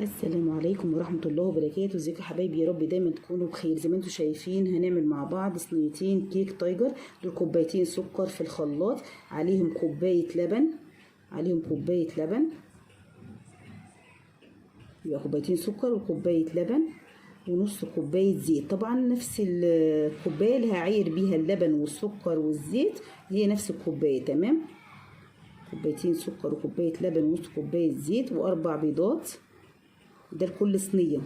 السلام عليكم ورحمة الله وبركاته. ازيكم يا حبايبي؟ يا رب دايما تكونوا بخير. زي ما انتم شايفين هنعمل مع بعض صينيتين كيك تايجر. دول كوبايتين سكر في الخلاط، عليهم كوباية لبن، يبقى كوبايتين سكر وكوباية لبن ونص كوباية زيت. طبعا نفس الكوباية اللي هعاير بيها اللبن والسكر والزيت هي نفس الكوباية. تمام، كوبايتين سكر وكوباية لبن ونص كوباية زيت واربع بيضات. ده لكل صينيه.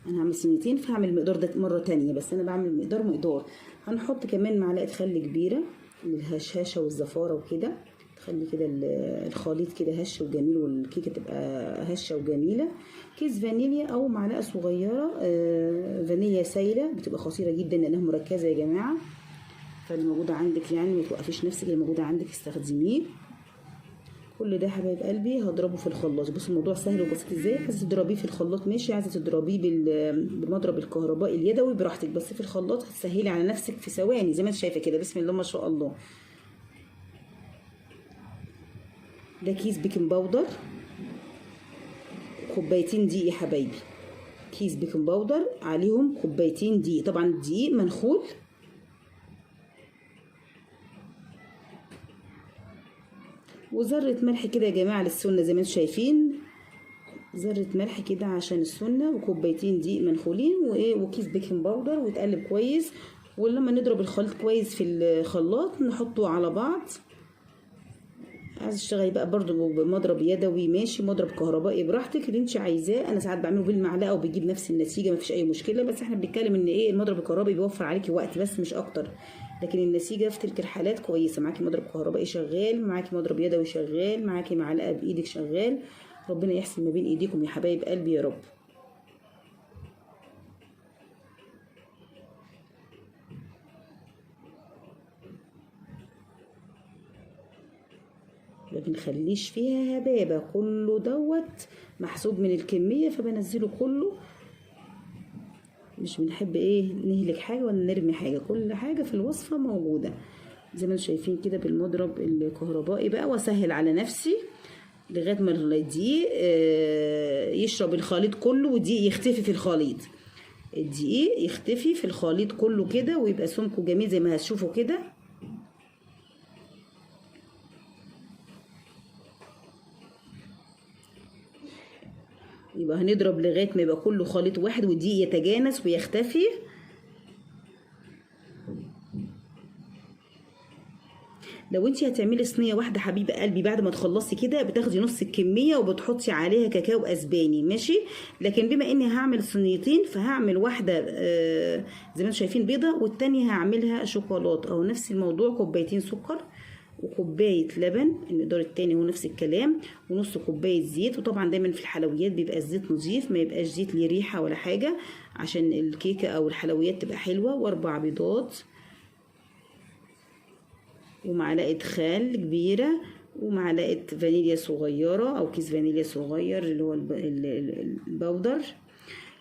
انا هعمل صينيتين فهعمل المقدار ده مره تانية، بس انا بعمل مقدار. هنحط كمان معلقه خل كبيره للهشاشه والزفاره وكده، تخلي كده الخليط كده هش وجميل والكيكه تبقى هشه وجميله. كيس فانيليا او معلقه صغيره فانيليا سايله، بتبقى خطيره جدا لانها مركزه يا جماعه. فاللي موجوده عندك يعني ما توقفيش نفسك، اللي موجوده عندك استخدميه. كل ده حبايب قلبي هضربه في الخلاط. بص الموضوع سهل وبسيط ازاي. عايزه تضربيه في الخلاط ماشي، عايزه تضربيه بالمضرب الكهربائي اليدوي براحتك، بس في الخلاط هتسهلي على نفسك في ثواني زي ما انت شايفه كده. بسم الله ما شاء الله. ده كيس بيكنج باودر، كوبايتين دقيق يا حبايبي. كيس بيكنج باودر عليهم كوبايتين دقيق، طبعا دقيق منخول، وذره ملح كده يا جماعه للسنه زي ما انتم شايفين، ذره ملح كده عشان السنه، وكوبايتين دقيق منخولين وكيس بيكنج باودر، ويتقلب كويس. ولما نضرب الخليط كويس في الخلاط نحطه على بعض. عايزه تشتغلي بقى برضو بمضرب يدوي ماشي، مضرب كهربائي براحتك اللي انت عايزاه. انا ساعات بعمله بالمعلقه وبيجيب نفس النتيجه، مفيش اي مشكله. بس احنا بنتكلم ان المضرب الكهربائي بيوفر عليكي وقت بس مش اكتر، لكن النتيجه في تلك الحالات كويسه. معاكي مضرب كهربائي شغال، معاكي مضرب يدوي شغال، معاكي معلقه بايدك شغال. ربنا يحسن ما بين ايديكم يا حبايب قلبي يا رب. ما بنخليش فيها هبابه، كله دوت محسوب من الكميه فبنزله كله. مش بنحب نهلك حاجه ولا نرمي حاجه، كل حاجه في الوصفه موجوده زي ما انتم شايفين كده بالمضرب الكهربائي بقى. واسهل على نفسي لغايه ما الدقيق يشرب الخليط كله، والدقيق يختفي في الخليط. الدقيق يختفي في الخليط كله كده ويبقى سمكه جميل زي ما هتشوفوا كده. يبقى هنضرب لغايه ما يبقى كله خليط واحد والدقيق يتجانس ويختفي. لو انت هتعملي صينيه واحده حبيبه قلبي، بعد ما تخلصي كده بتاخدي نص الكميه وبتحطي عليها كاكاو اسباني ماشي. لكن بما اني هعمل صينيتين فهعمل واحده زي ما انتم شايفين بيضه، والتانيه هعملها شوكولاته، او نفس الموضوع كوبايتين سكر وكوبايه لبن. المقدار التاني هو نفس الكلام، ونص كوبايه زيت. وطبعا دايما في الحلويات بيبقى الزيت نظيف، ما يبقاش زيت ليه ريحه ولا حاجه، عشان الكيكه او الحلويات تبقى حلوه. واربع بيضات ومعلقه خل كبيره ومعلقه فانيليا صغيره او كيس فانيليا صغير اللي هو البودر.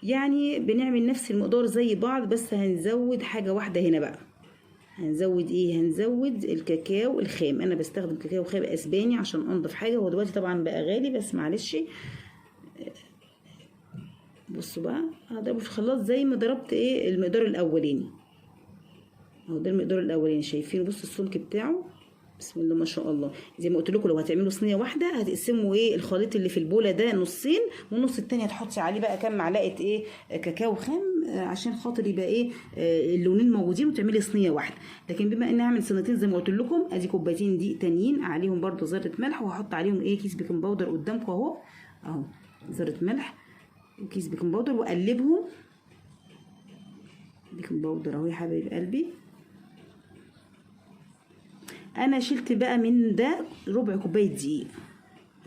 يعني بنعمل نفس المقدار زي بعض، بس هنزود حاجه واحده هنا بقى. هنزود هنزود الكاكاو الخام. انا بستخدم كاكاو خام اسباني عشان انضف حاجه. هو دلوقتي طبعا بقى غالي بس معلش. بصوا بقى هضربه في الخلاط زي ما ضربت المقدار الاولاني. اهو ده المقدار الاولاني شايفينه. بصوا السمك بتاعه بسم الله ما شاء الله. زي ما قلت لكم لو هتعملوا صينيه واحده هتقسموا الخليط اللي في البوله ده نصين، والنص التاني هتحطي عليه بقى كام معلقه كاكاو خام عشان خاطر يبقى اللونين موجودين وتعملي صينيه واحده. لكن بما اني هعمل صينيتين زي ما قلت لكم، ادي كوبايتين دقيق تانيين عليهم برده ذره ملح، وهحط عليهم كيس بيكنج باودر قدامكم اهو ذره ملح وكيس بيكنج باودر، واقلبهم. بيكنج باودر اهو يا حبايب قلبي. انا شلت بقى من ده ربع كوبايه دقيق،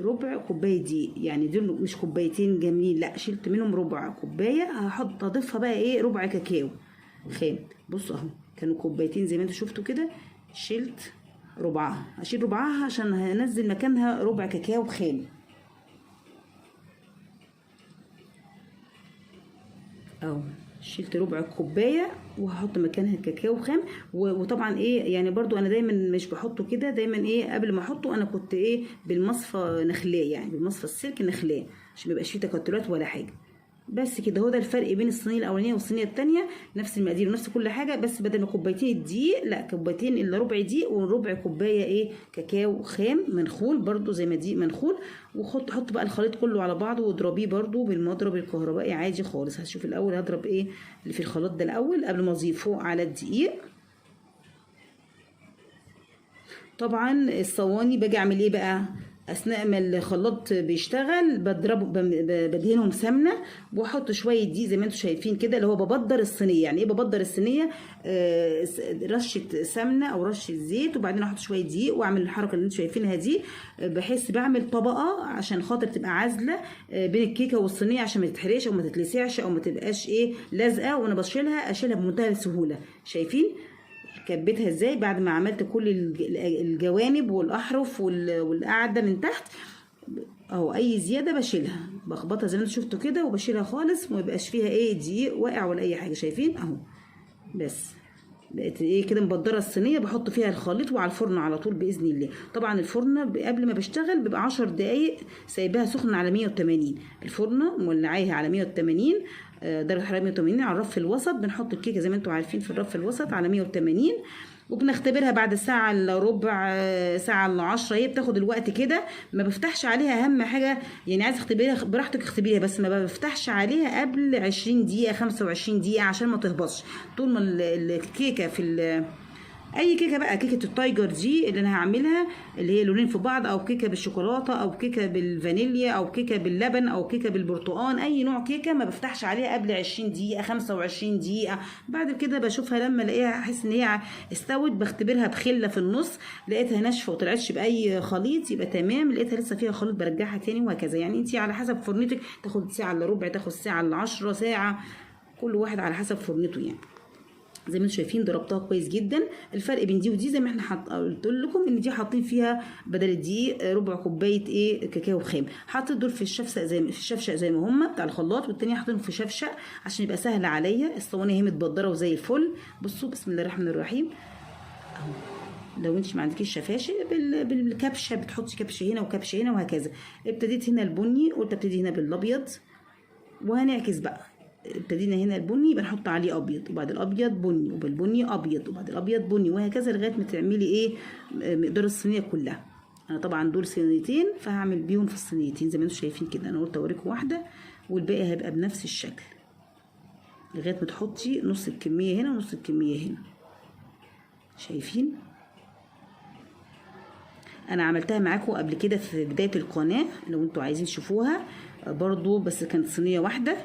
ربع كوبايه دقيق، يعني دول مش كوبايتين جميل، لا شلت منهم ربع كوبايه. هحط اضيفها بقى ربع كاكاو خام. بصوا اهو كانوا كوبايتين زي ما انتوا شفتوا كده، شلت ربعها. هشيل ربعها عشان هنزل مكانها ربع كاكاو خام اهو. شلت ربع كوبايه وهحط مكانها الكاكاو خام. وطبعا يعني برضو انا دايما مش بحطه كده، دايما قبل ما احطه انا كنت بالمصفى نخلاه، يعني بالمصفى السلك نخلاه عشان ما يبقاش فيه تكتلات ولا حاجه. بس كده، هو ده الفرق بين الصينيه الاولانيه والصينيه الثانيه. نفس المقادير ونفس كل حاجه، بس بدل ما كوبايتين الدقيق لا كوبايتين الا ربع دقيق وربع كوبايه ايه كاكاو خام منخول برده زي ما دقيق منخول. حط بقى الخليط كله على بعضه واضربيه برده بالمضرب الكهربائي عادي خالص. هشوف الاول هضرب ايه اللي في الخلاط ده الاول قبل ما اضيفه على الدقيق. طبعا الصواني باجي اعمل ايه بقى اثناء ما الخلاط بيشتغل؟ بضربه بدهنهم سمنه واحط شويه دقيق زي ما انتم شايفين كده، اللي هو ببدر الصينيه. يعني ايه ببدر الصينيه؟ رشه سمنه او رشه زيت وبعدين احط شويه دقيق واعمل الحركه اللي انتم شايفينها دي، بحيث بعمل طبقه عشان خاطر تبقى عازله بين الكيكه والصينيه عشان ما تتحرقش او ما تتلسعش او ما تبقاش ايه لازقه، وانا اشيلها بمنتهى السهوله. شايفين كبيتها ازاي بعد ما عملت كل الجوانب والاحرف والقاعده من تحت اهو. اي زياده بشيلها بخبطها زي ما انتوا شفتوا كده وبشيلها خالص وما يبقاش فيها ايه دقيق واقع ولا اي حاجه. شايفين اهو بس بقت ايه كده مبدره الصينيه. بحط فيها الخليط وعلى الفرن على طول باذن الله. طبعا الفرن قبل ما بشتغل بيبقى 10 دقايق سايباها سخنه على 180. الفرن مولعاها على 180 درجه حراره 180 على الرف الوسط. بنحط الكيكه زي ما انتم عارفين في الرف الوسط على 180 وبنختبرها بعد ساعه الا ربع ساعه الا 10. هي بتاخد الوقت كده، ما بفتحش عليها. اهم حاجه يعني عايزه تختبريها براحتك اختبريها، بس ما بفتحش عليها قبل 20 دقيقه 25 دقيقه عشان ما تهبطش. طول ما الكيكه في اي كيكه بقى، كيكه التايجر دي اللي انا هعملها اللي هي لونين في بعض، او كيكه بالشوكولاته او كيكه بالفانيليا او كيكه باللبن او كيكه بالبرتقال، اي نوع كيكه ما بفتحش عليها قبل 20 دقيقه 25 دقيقه. بعد كده بشوفها لما الاقيها احس ان هي استوت بختبرها بخله في النص، لقيتها ناشفه وطلعتش باي خليط يبقى تمام، لقيتها لسه فيها خليط برجعها تاني وهكذا. يعني انت على حسب فرنتك تاخد ساعه الا ربع، تاخد ساعه الا 10 ساعه، كل واحد على حسب فرنته. يعني زي ما انتم شايفين ضربتها كويس جدا. الفرق بين دي ودي زي ما احنا قلت لكم ان دي حاطين فيها بدل الدقيق ربع كوبايه ايه كاكاو خام. حاطين دول في الشفشق زي ما هم بتاع الخلاط، والتانيه حاطينهم في شفشق عشان يبقى سهل عليا. الصواني اهي متبدره وزي الفل. بصوا بسم الله الرحمن الرحيم اهو. لو انت ما عندكيش شفاشه بالكبشه بتحطي كبشه هنا وكبشه هنا وهكذا. ابتديت هنا البني، قلت ابتدي هنا بالابيض وهنعكس بقى. ابتدينا هنا البني يبقى نحط عليه ابيض وبعد الابيض بني وبالبني ابيض وبعد الابيض بني وهكذا لغايه ما تعملي ايه مقدار الصينيه كلها. انا طبعا دول صينيتين فهعمل بيهم في الصينيتين زي ما انتم شايفين كده. انا قلت اوريكم واحده والباقي هيبقى بنفس الشكل لغايه ما تحطي نص الكميه هنا ونص الكميه هنا. شايفين انا عملتها معاكم قبل كده في بدايه القناه لو انتوا عايزين تشوفوها برضو، بس كانت صينيه واحده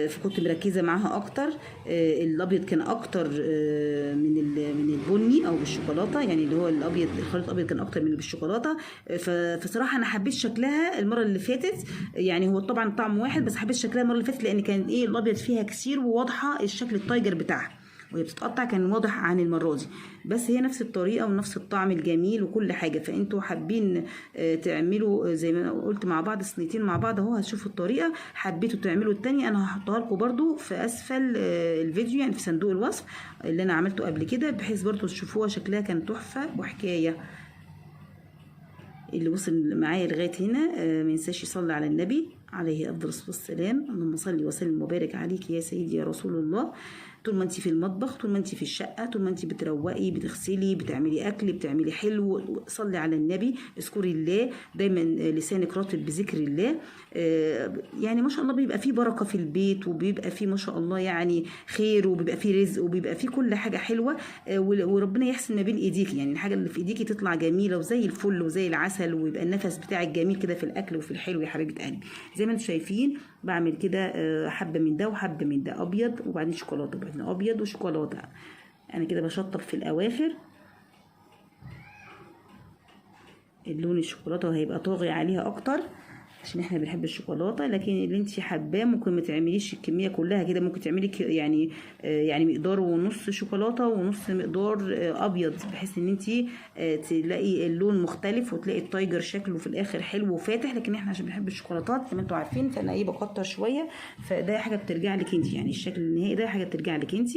فكنت مركزه معاها اكتر. الابيض كان اكتر من البني او بالشوكولاته، يعني اللي هو الابيض الخليط الابيض كان اكتر من اللي بالشوكولاته. فصراحه انا حبيت شكلها المره اللي فاتت. يعني هو طبعا طعم واحد بس حبيت شكلها المره اللي فاتت لان كان ايه الابيض فيها كتير وواضحه الشكل التايجر بتاعها وهي بتتقطع كان واضح عن المره دي. بس هي نفس الطريقه ونفس الطعم الجميل وكل حاجه. فانتوا حابين تعملوا زي ما قلت مع بعض صينيتين مع بعض اهو. هتشوفوا الطريقه، حبيتوا تعملوا التانية انا هحطها لكم برده في اسفل الفيديو يعني في صندوق الوصف اللي انا عملته قبل كده بحيث برده تشوفوها شكلها كان تحفه وحكايه. اللي وصل معايا لغايه هنا ما ينساش يصلي على النبي عليه افضل الصلاه والسلام. اللهم صل وسلم وبارك عليك يا سيدي يا رسول الله. طول ما انت في المطبخ، طول ما انت في الشقه، طول ما انت بتروقي بتغسلي بتعملي اكل بتعملي حلو، صلي على النبي، اذكري الله دايما، لسانك رطب بذكر الله. يعني ما شاء الله بيبقى فيه بركه في البيت وبيبقى فيه ما شاء الله يعني خير وبيبقى فيه رزق وبيبقى فيه كل حاجه حلوه. وربنا يحسن ما بين ايديكي، يعني الحاجه اللي في ايديكي تطلع جميله وزي الفل وزي العسل ويبقى النفس بتاعك جميل كده في الاكل وفي الحلو يا حبيبه قلبي. زي ما انتم شايفين بعمل كده حبه من ده وحبه من ده ابيض وبعدين شوكولاته وبعدين ابيض وشوكولاته. انا كده بشطب في الاواخر اللون الشوكولاته هيبقى طاغي عليها اكتر عشان احنا بنحب الشوكولاته. لكن اللي انت حباه ممكن ما تعمليش الكميه كلها كده، ممكن تعملي يعني مقدار ونص شوكولاته ونص مقدار ابيض بحيث ان انت تلاقي اللون مختلف وتلاقي التايجر شكله في الاخر حلو وفاتح. لكن احنا عشان بنحب الشوكولاتات زي ما انتم عارفين فانا ايه بكتر شويه، فده حاجه بترجع لك انت، يعني الشكل النهائي ده حاجه بترجع لك انت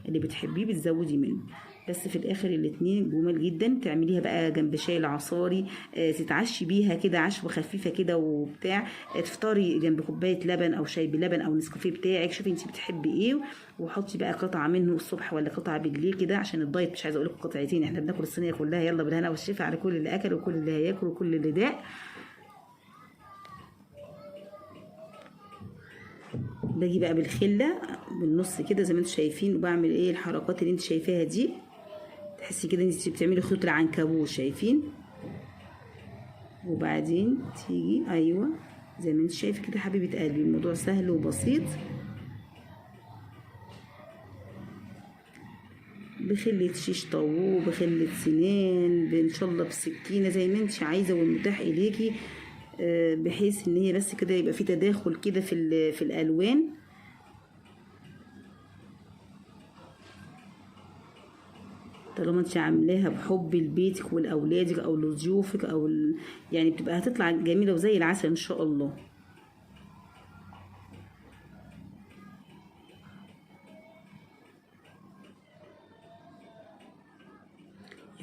اللي بتحبيه بتزودي منه. بس في الاخر الاتنين جمال جدا. تعمليها بقى جنب شاي العصاري، تتعشي بيها كده عشوه خفيفه كده وبتاع، تفطري جنب كوبايه لبن او شاي بلبن او نسكافيه بتاعك، شوفي انت بتحبي ايه، وحطي بقى قطعه منه الصبح ولا قطعه بالليل كده عشان الدايت. مش عايزه اقول لكم قطعتين، احنا بناكل الصينيه كلها. يلا بالهنا والشفا على كل اللي اكل وكل اللي هياكل وكل اللي داق. باجي بقى بالخله بالنص كده زي ما انتم شايفين، وبعمل ايه الحركات اللي انت شايفاها دي، تحسي كده انت بتعملي خيوط العنكبوت، شايفين؟ وبعدين تيجي ايوه زي ما انت شايفه كده حبيبه قلبي، الموضوع سهل وبسيط. بخلة شيش طاووق، بخلة سنان، ان شاء الله بسكينه زي ما انت عايزه والمتاح اليكي، بحيث ان هي بس كده يبقى في تداخل كده في الالوان. طالما انت عاملاها بحب لبيتك ولاولادك او لضيوفك او يعني بتبقى هتطلع جميله وزي العسل ان شاء الله.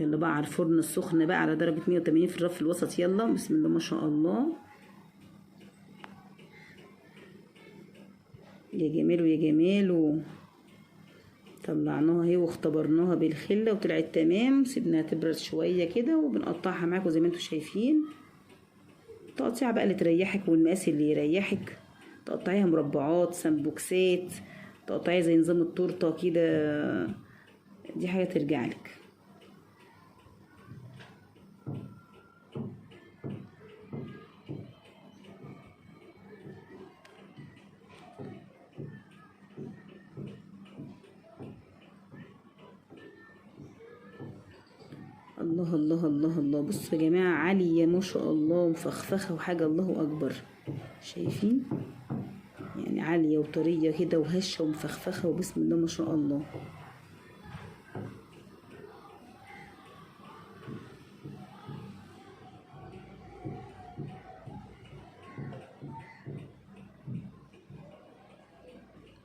يلا بقى على الفرن السخن بقى على درجه 180 في الرف الوسط. يلا بسم الله ما شاء الله، يا جماله يا جماله. طلعناها اهي واختبرناها بالخله وطلعت تمام. سيبناها تبرد شويه كده وبنقطعها معاكم زي ما انتم شايفين. تقطيعها بقى اللي تريحك والمقاس اللي يريحك، تقطعيها مربعات، سمبوكسات، تقطعيها زي نظام التورته كده، دي حاجه ترجع لك. الله الله الله الله. بصوا يا جماعه عاليه ما شاء الله ومفخفخه وحاجه الله اكبر، شايفين؟ يعني عاليه وطريه كده وهشه ومفخفخه وبسم الله ما شاء الله.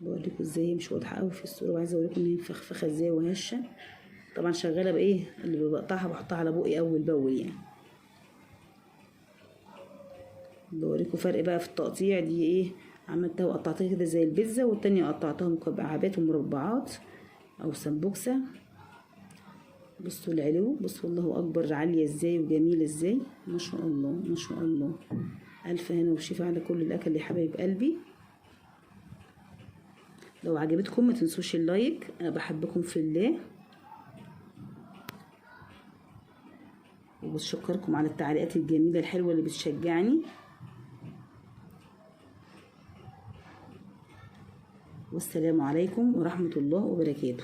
بوريكم ازاي مش واضحه قوي في الصوره، وعايزه اوريكم ان هي مفخفخه ازاي وهشه. طبعا شغاله بايه اللي بقطعها بحطها على بوقي اول باول يعني. بوريكم فرق بقى في التقطيع. دي ايه عملتها وقطعتها كده زي البيتزا، والتانية قطعتها مكعبات ومربعات او سمبوكسه. بصوا العلو، بصوا الله اكبر عاليه ازاي وجميله ازاي، ما شاء الله ما شاء الله. الف هنا وشفا على كل الاكل يا حبايب قلبي. لو عجبتكم ما تنسوش اللايك، انا بحبكم في الله، وبشكركم على التعليقات الجميله الحلوه اللي بتشجعني. والسلام عليكم ورحمه الله وبركاته.